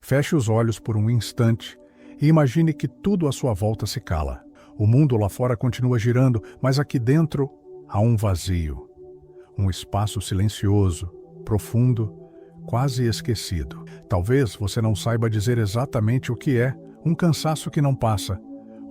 Feche os olhos por um instante e imagine que tudo à sua volta se cala. O mundo lá fora continua girando, mas aqui dentro há um vazio. Um espaço silencioso, profundo, quase esquecido. Talvez você não saiba dizer exatamente o que é, um cansaço que não passa,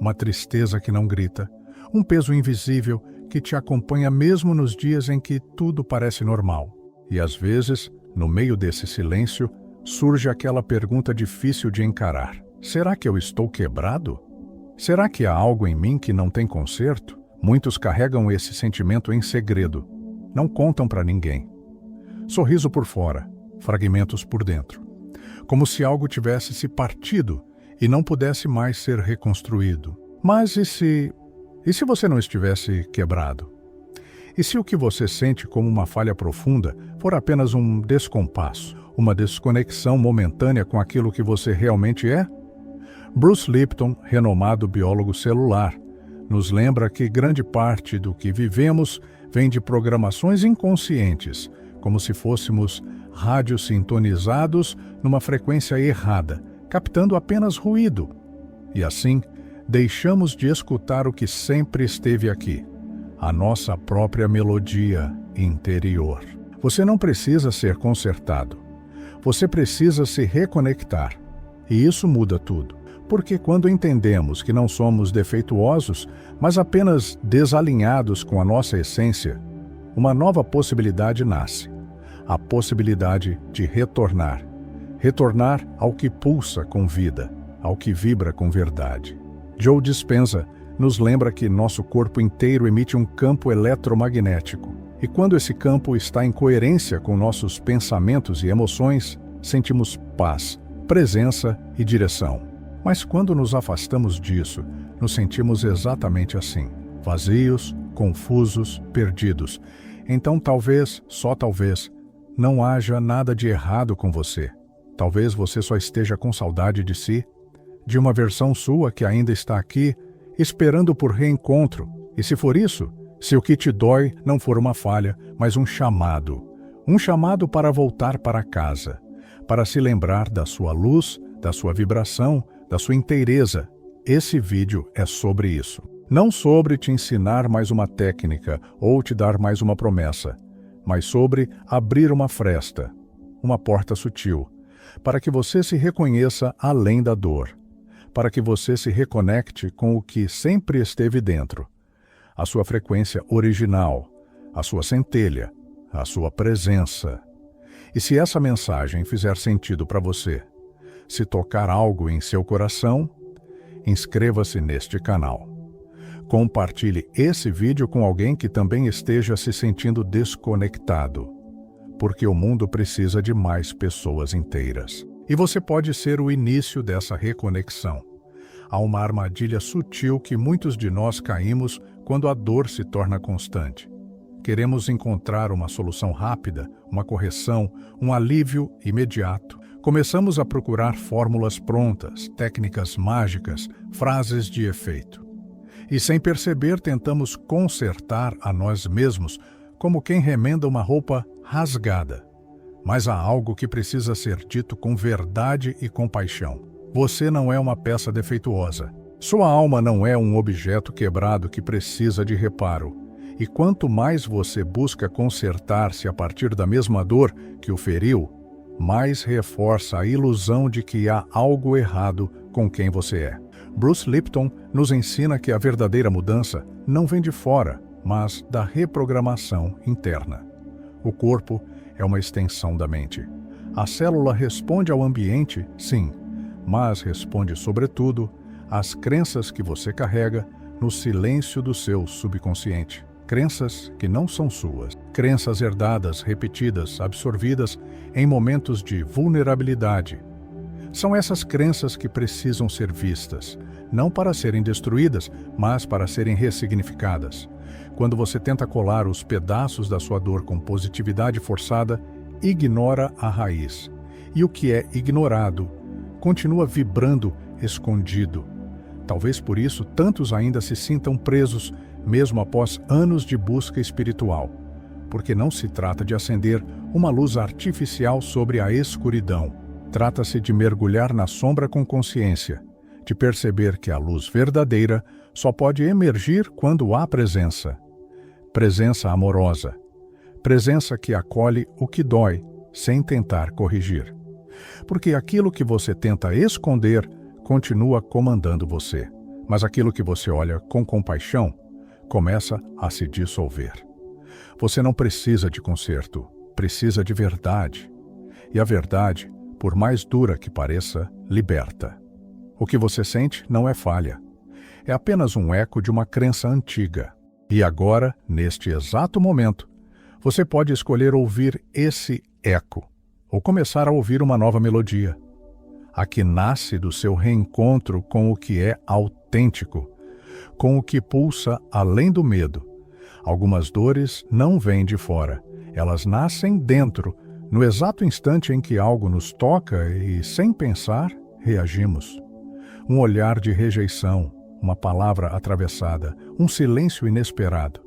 uma tristeza que não grita, um peso invisível que te acompanha mesmo nos dias em que tudo parece normal. E às vezes, no meio desse silêncio, surge aquela pergunta difícil de encarar. Será que eu estou quebrado? Será que há algo em mim que não tem conserto? Muitos carregam esse sentimento em segredo. Não contam para ninguém. Sorriso por fora, fragmentos por dentro. Como se algo tivesse se partido e não pudesse mais ser reconstruído. Mas e se você não estivesse quebrado? E se o que você sente como uma falha profunda for apenas um descompasso, uma desconexão momentânea com aquilo que você realmente é? Bruce Lipton, renomado biólogo celular, nos lembra que grande parte do que vivemos vem de programações inconscientes, como se fôssemos rádios sintonizados numa frequência errada, captando apenas ruído. E assim, deixamos de escutar o que sempre esteve aqui, a nossa própria melodia interior. Você não precisa ser consertado. Você precisa se reconectar. E isso muda tudo. Porque quando entendemos que não somos defeituosos, mas apenas desalinhados com a nossa essência, uma nova possibilidade nasce. A possibilidade de retornar. Retornar ao que pulsa com vida, ao que vibra com verdade. Joe Dispenza nos lembra que nosso corpo inteiro emite um campo eletromagnético. E quando esse campo está em coerência com nossos pensamentos e emoções, sentimos paz, presença e direção. Mas quando nos afastamos disso, nos sentimos exatamente assim, vazios, confusos, perdidos. Então talvez, só talvez, não haja nada de errado com você. Talvez você só esteja com saudade de si, de uma versão sua que ainda está aqui, esperando por reencontro. E se for isso, se o que te dói não for uma falha, mas um chamado para voltar para casa, para se lembrar da sua luz, da sua vibração, da sua inteireza. Esse vídeo é sobre isso. Não sobre te ensinar mais uma técnica ou te dar mais uma promessa, mas sobre abrir uma fresta, uma porta sutil, para que você se reconheça além da dor, para que você se reconecte com o que sempre esteve dentro, a sua frequência original, a sua centelha, a sua presença. E se essa mensagem fizer sentido para você, se tocar algo em seu coração, inscreva-se neste canal. Compartilhe esse vídeo com alguém que também esteja se sentindo desconectado, porque o mundo precisa de mais pessoas inteiras. E você pode ser o início dessa reconexão. Há uma armadilha sutil que muitos de nós caímos quando a dor se torna constante. Queremos encontrar uma solução rápida, uma correção, um alívio imediato. Começamos a procurar fórmulas prontas, técnicas mágicas, frases de efeito. E sem perceber tentamos consertar a nós mesmos, como quem remenda uma roupa rasgada. Mas há algo que precisa ser dito com verdade e compaixão. Você não é uma peça defeituosa. Sua alma não é um objeto quebrado que precisa de reparo. E quanto mais você busca consertar-se a partir da mesma dor que o feriu, mais reforça a ilusão de que há algo errado com quem você é. Bruce Lipton nos ensina que a verdadeira mudança não vem de fora, mas da reprogramação interna. O corpo é uma extensão da mente. A célula responde ao ambiente, sim, mas responde, sobretudo, às crenças que você carrega no silêncio do seu subconsciente. Crenças que não são suas. Crenças herdadas, repetidas, absorvidas em momentos de vulnerabilidade. São essas crenças que precisam ser vistas, não para serem destruídas, mas para serem ressignificadas. Quando você tenta colar os pedaços da sua dor com positividade forçada, ignora a raiz. E o que é ignorado continua vibrando escondido. Talvez por isso tantos ainda se sintam presos, mesmo após anos de busca espiritual, porque não se trata de acender uma luz artificial sobre a escuridão. Trata-se de mergulhar na sombra com consciência, de perceber que a luz verdadeira só pode emergir quando há presença. Presença amorosa. Presença que acolhe o que dói, sem tentar corrigir. Porque aquilo que você tenta esconder continua comandando você, mas aquilo que você olha com compaixão começa a se dissolver. Você não precisa de conserto, precisa de verdade. E a verdade, por mais dura que pareça, liberta. O que você sente não é falha. É apenas um eco de uma crença antiga. E agora, neste exato momento, você pode escolher ouvir esse eco, ou começar a ouvir uma nova melodia. A que nasce do seu reencontro com o que é autêntico, com o que pulsa além do medo. Algumas dores não vêm de fora, elas nascem dentro, no exato instante em que algo nos toca e, sem pensar, reagimos. Um olhar de rejeição, uma palavra atravessada, um silêncio inesperado.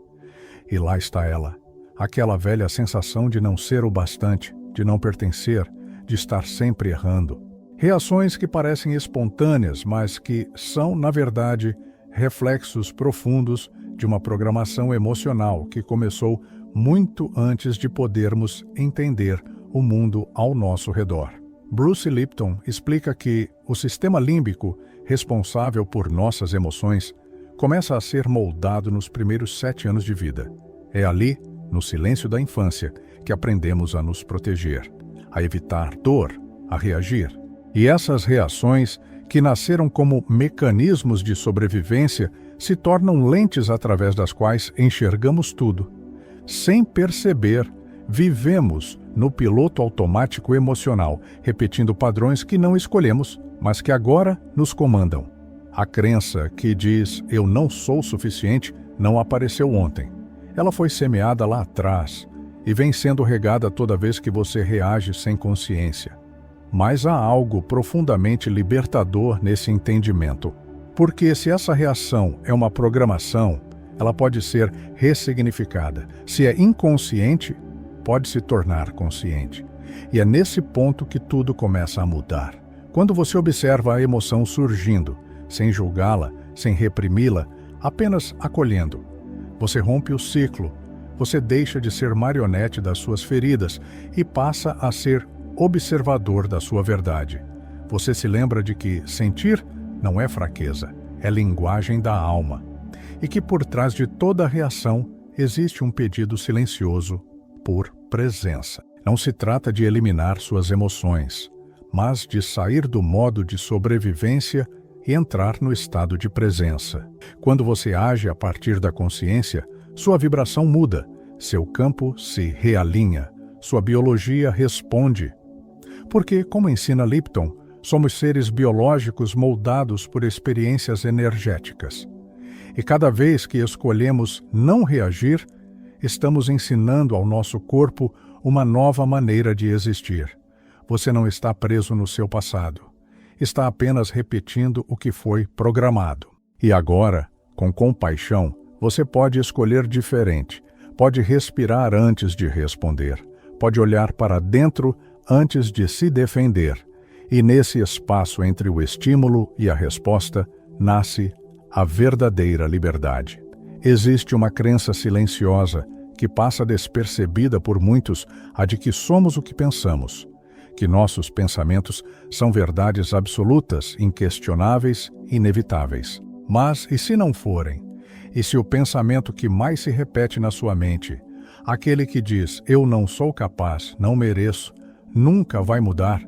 E lá está ela, aquela velha sensação de não ser o bastante, de não pertencer, de estar sempre errando. Reações que parecem espontâneas, mas que são, na verdade, reflexos profundos de uma programação emocional que começou muito antes de podermos entender o mundo ao nosso redor. Bruce Lipton explica que o sistema límbico, responsável por nossas emoções, começa a ser moldado nos primeiros 7 anos de vida. É ali, no silêncio da infância, que aprendemos a nos proteger, a evitar dor, a reagir. E essas reações, que nasceram como mecanismos de sobrevivência, se tornam lentes através das quais enxergamos tudo. Sem perceber, vivemos no piloto automático emocional, repetindo padrões que não escolhemos, mas que agora nos comandam. A crença que diz "eu não sou suficiente" não apareceu ontem. Ela foi semeada lá atrás e vem sendo regada toda vez que você reage sem consciência. Mas há algo profundamente libertador nesse entendimento. Porque se essa reação é uma programação, ela pode ser ressignificada. Se é inconsciente, pode se tornar consciente. E é nesse ponto que tudo começa a mudar. Quando você observa a emoção surgindo, sem julgá-la, sem reprimi-la, apenas acolhendo, você rompe o ciclo, você deixa de ser marionete das suas feridas e passa a ser observador da sua verdade. Você se lembra de que sentir não é fraqueza, é linguagem da alma. E que por trás de toda reação existe um pedido silencioso por presença. Não se trata de eliminar suas emoções, mas de sair do modo de sobrevivência e entrar no estado de presença. Quando você age a partir da consciência, sua vibração muda, seu campo se realinha, sua biologia responde. Porque, como ensina Lipton, somos seres biológicos moldados por experiências energéticas. E cada vez que escolhemos não reagir, estamos ensinando ao nosso corpo uma nova maneira de existir. Você não está preso no seu passado. Está apenas repetindo o que foi programado. E agora, com compaixão, você pode escolher diferente. Pode respirar antes de responder. Pode olhar para dentro antes de se defender. E nesse espaço entre o estímulo e a resposta, nasce a verdadeira liberdade. Existe uma crença silenciosa que passa despercebida por muitos, a de que somos o que pensamos, que nossos pensamentos são verdades absolutas, inquestionáveis, inevitáveis. Mas e se não forem? E se o pensamento que mais se repete na sua mente, aquele que diz "eu não sou capaz, não mereço, nunca vai mudar",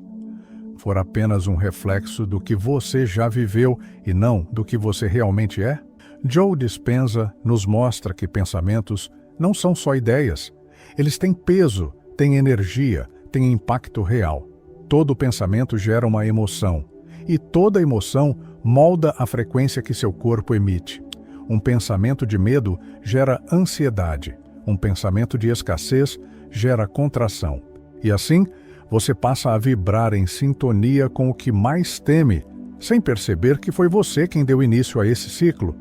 for apenas um reflexo do que você já viveu e não do que você realmente é? Joe Dispenza nos mostra que pensamentos não são só ideias. Eles têm peso, têm energia, têm impacto real. Todo pensamento gera uma emoção, e toda emoção molda a frequência que seu corpo emite. Um pensamento de medo gera ansiedade. Um pensamento de escassez gera contração. E assim, você passa a vibrar em sintonia com o que mais teme, sem perceber que foi você quem deu início a esse ciclo.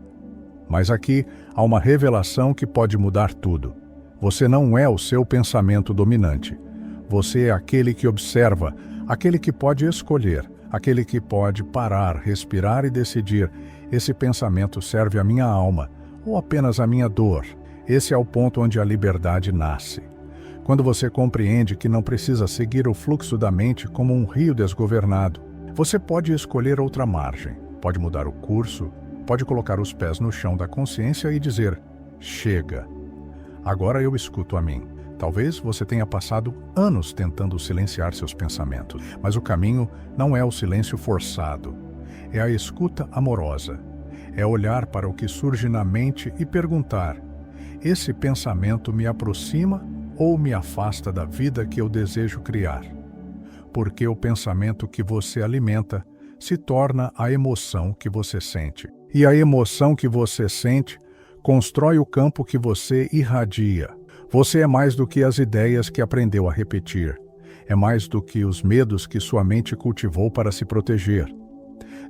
Mas aqui há uma revelação que pode mudar tudo. Você não é o seu pensamento dominante. Você é aquele que observa, aquele que pode escolher, aquele que pode parar, respirar e decidir: esse pensamento serve à minha alma ou apenas à minha dor? Esse é o ponto onde a liberdade nasce. Quando você compreende que não precisa seguir o fluxo da mente como um rio desgovernado, você pode escolher outra margem, pode mudar o curso, pode colocar os pés no chão da consciência e dizer: chega. Agora eu escuto a mim. Talvez você tenha passado anos tentando silenciar seus pensamentos, mas o caminho não é o silêncio forçado. É a escuta amorosa. É olhar para o que surge na mente e perguntar: esse pensamento me aproxima ou me afasta da vida que eu desejo criar? Porque o pensamento que você alimenta se torna a emoção que você sente. E a emoção que você sente constrói o campo que você irradia. Você é mais do que as ideias que aprendeu a repetir. É mais do que os medos que sua mente cultivou para se proteger.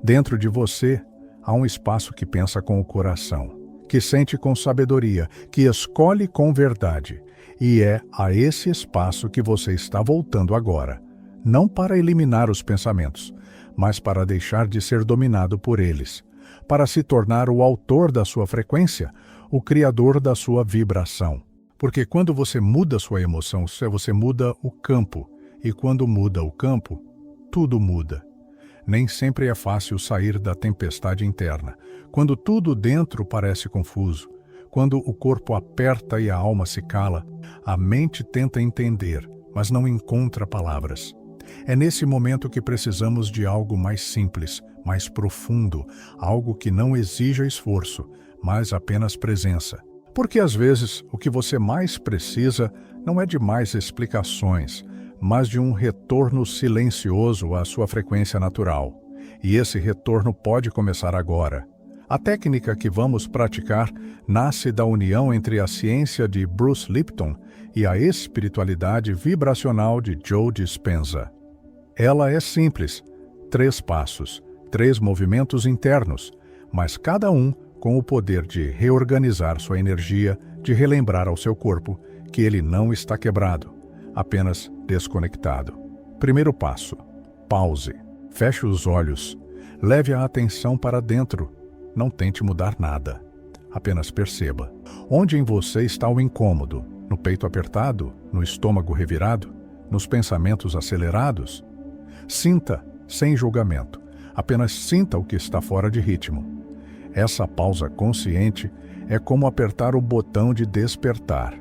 Dentro de você, há um espaço que pensa com o coração, que sente com sabedoria, que escolhe com verdade. E é a esse espaço que você está voltando agora. Não para eliminar os pensamentos, mas para deixar de ser dominado por eles. Para se tornar o autor da sua frequência, o criador da sua vibração. Porque quando você muda sua emoção, você muda o campo. E quando muda o campo, tudo muda. Nem sempre é fácil sair da tempestade interna. Quando tudo dentro parece confuso, quando o corpo aperta e a alma se cala, a mente tenta entender, mas não encontra palavras. É nesse momento que precisamos de algo mais simples, mais profundo, algo que não exija esforço, mas apenas presença. Porque às vezes o que você mais precisa não é de mais explicações, mas de um retorno silencioso à sua frequência natural. E esse retorno pode começar agora. A técnica que vamos praticar nasce da união entre a ciência de Bruce Lipton e a espiritualidade vibracional de Joe Dispenza. Ela é simples, 3 passos, 3 movimentos internos, mas cada um com o poder de reorganizar sua energia, de relembrar ao seu corpo que ele não está quebrado, apenas desconectado. Primeiro passo: pause. Feche os olhos. Leve a atenção para dentro. Não tente mudar nada. Apenas perceba. Onde em você está o incômodo? No peito apertado? No estômago revirado? Nos pensamentos acelerados? Sinta, sem julgamento. Apenas sinta o que está fora de ritmo. Essa pausa consciente é como apertar o botão de despertar.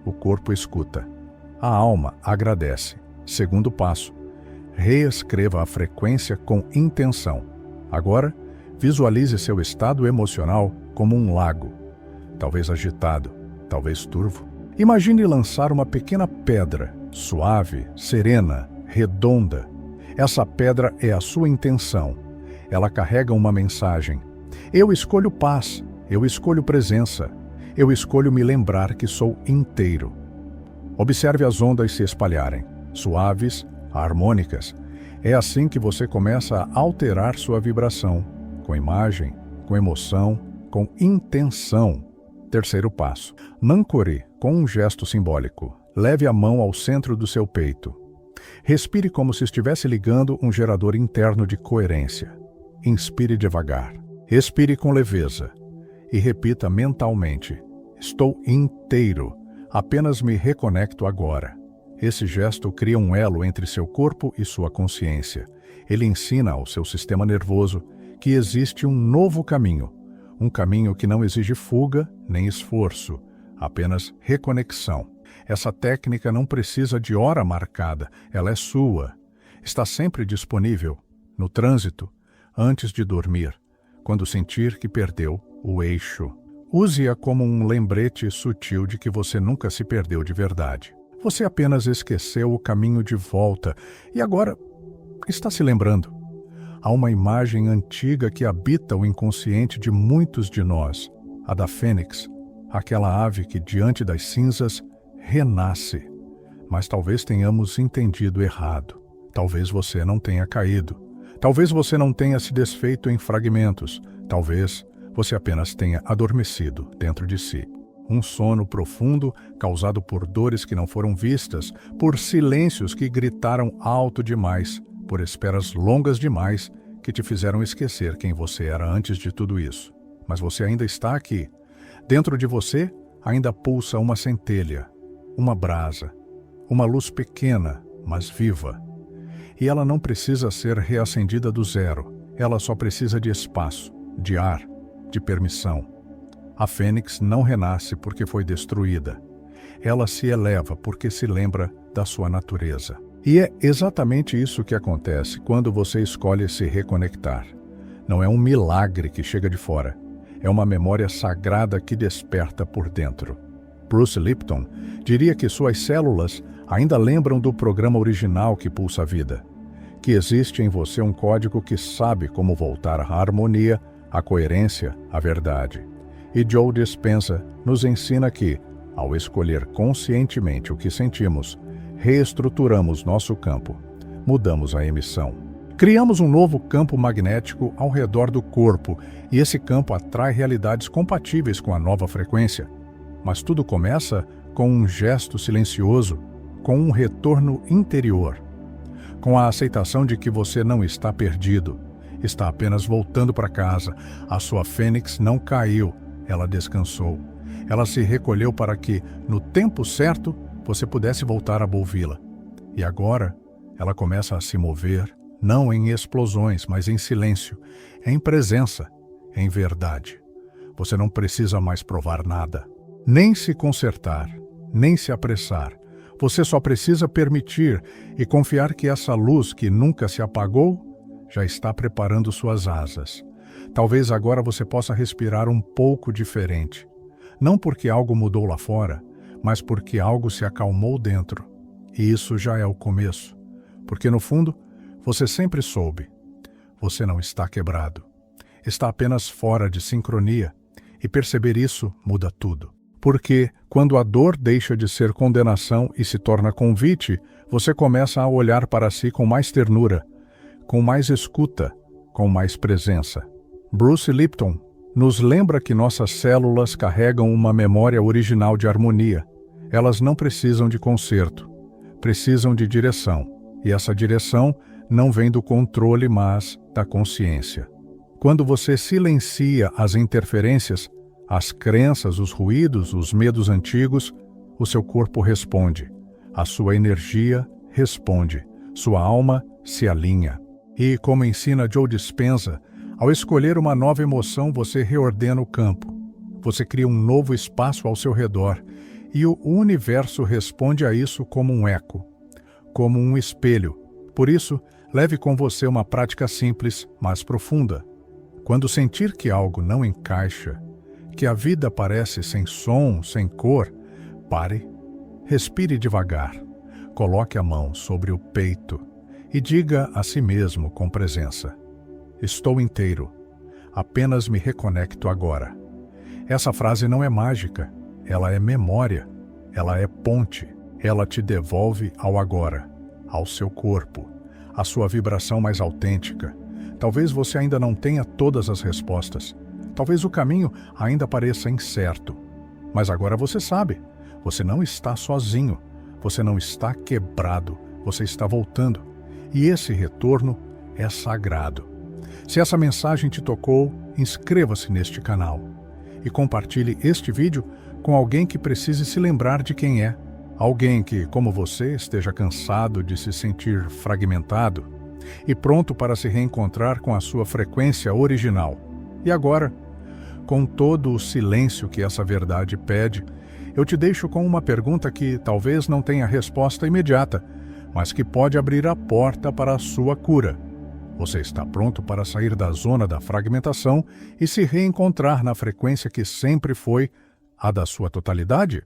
O corpo escuta. A alma agradece. Segundo passo: reescreva a frequência com intenção. Agora, visualize seu estado emocional como um lago. Talvez agitado, talvez turvo. Imagine lançar uma pequena pedra, suave, serena, redonda. Essa pedra é a sua intenção. Ela carrega uma mensagem. Eu escolho paz, eu escolho presença, eu escolho me lembrar que sou inteiro. Observe as ondas se espalharem, suaves, harmônicas. É assim que você começa a alterar sua vibração, com imagem, com emoção, com intenção. Terceiro passo: Nankori, com um gesto simbólico. Leve a mão ao centro do seu peito. Respire como se estivesse ligando um gerador interno de coerência. Inspire devagar. Expire com leveza e repita mentalmente: estou inteiro, apenas me reconecto agora. Esse gesto cria um elo entre seu corpo e sua consciência. Ele ensina ao seu sistema nervoso que existe um novo caminho, um caminho que não exige fuga nem esforço, apenas reconexão. Essa técnica não precisa de hora marcada, ela é sua. Está sempre disponível, no trânsito, antes de dormir, quando sentir que perdeu o eixo. Use-a como um lembrete sutil de que você nunca se perdeu de verdade. Você apenas esqueceu o caminho de volta e agora está se lembrando. Há uma imagem antiga que habita o inconsciente de muitos de nós, a da fênix, aquela ave que diante das cinzas renasce. Mas talvez tenhamos entendido errado. Talvez você não tenha caído. Talvez você não tenha se desfeito em fragmentos. Talvez você apenas tenha adormecido dentro de si. Um sono profundo causado por dores que não foram vistas, por silêncios que gritaram alto demais, por esperas longas demais que te fizeram esquecer quem você era antes de tudo isso. Mas você ainda está aqui. Dentro de você ainda pulsa uma centelha, uma brasa, uma luz pequena, mas viva. E ela não precisa ser reacendida do zero. Ela só precisa de espaço, de ar, de permissão. A fênix não renasce porque foi destruída. Ela se eleva porque se lembra da sua natureza. E é exatamente isso que acontece quando você escolhe se reconectar. Não é um milagre que chega de fora. É uma memória sagrada que desperta por dentro. Bruce Lipton diria que suas células ainda lembram do programa original que pulsa a vida. Que existe em você um código que sabe como voltar à harmonia, à coerência, à verdade. E Joe Dispenza nos ensina que, ao escolher conscientemente o que sentimos, reestruturamos nosso campo, mudamos a emissão. Criamos um novo campo magnético ao redor do corpo e esse campo atrai realidades compatíveis com a nova frequência. Mas tudo começa com um gesto silencioso, com um retorno interior, com a aceitação de que você não está perdido, está apenas voltando para casa. A sua fênix não caiu. Ela descansou. Ela se recolheu para que, no tempo certo, você pudesse voltar a ouvi-la. E agora, ela começa a se mover, não em explosões, mas em silêncio, em presença, em verdade. Você não precisa mais provar nada, nem se consertar, nem se apressar. Você só precisa permitir e confiar que essa luz que nunca se apagou já está preparando suas asas. Talvez agora você possa respirar um pouco diferente. Não porque algo mudou lá fora, mas porque algo se acalmou dentro. E isso já é o começo. Porque no fundo, você sempre soube. Você não está quebrado. Está apenas fora de sincronia. E perceber isso muda tudo. Porque, quando a dor deixa de ser condenação e se torna convite, você começa a olhar para si com mais ternura, com mais escuta, com mais presença. Bruce Lipton nos lembra que nossas células carregam uma memória original de harmonia. Elas não precisam de conserto, precisam de direção. E essa direção não vem do controle, mas da consciência. Quando você silencia as interferências, as crenças, os ruídos, os medos antigos, o seu corpo responde. A sua energia responde. Sua alma se alinha. E, como ensina Joe Dispenza, ao escolher uma nova emoção, você reordena o campo. Você cria um novo espaço ao seu redor. E o universo responde a isso como um eco, como um espelho. Por isso, leve com você uma prática simples, mas profunda. Quando sentir que algo não encaixa, que a vida parece sem som, sem cor, pare, respire devagar, coloque a mão sobre o peito e diga a si mesmo com presença: estou inteiro, apenas me reconecto agora. Essa frase não é mágica, ela é memória, ela é ponte, ela te devolve ao agora, ao seu corpo, à sua vibração mais autêntica. Talvez você ainda não tenha todas as respostas, talvez o caminho ainda pareça incerto, mas agora você sabe, você não está sozinho, você não está quebrado, você está voltando, e esse retorno é sagrado. Se essa mensagem te tocou, inscreva-se neste canal e compartilhe este vídeo com alguém que precise se lembrar de quem é. Alguém que, como você, esteja cansado de se sentir fragmentado e pronto para se reencontrar com a sua frequência original. E agora, com todo o silêncio que essa verdade pede, eu te deixo com uma pergunta que talvez não tenha resposta imediata, mas que pode abrir a porta para a sua cura. Você está pronto para sair da zona da fragmentação e se reencontrar na frequência que sempre foi a da sua totalidade?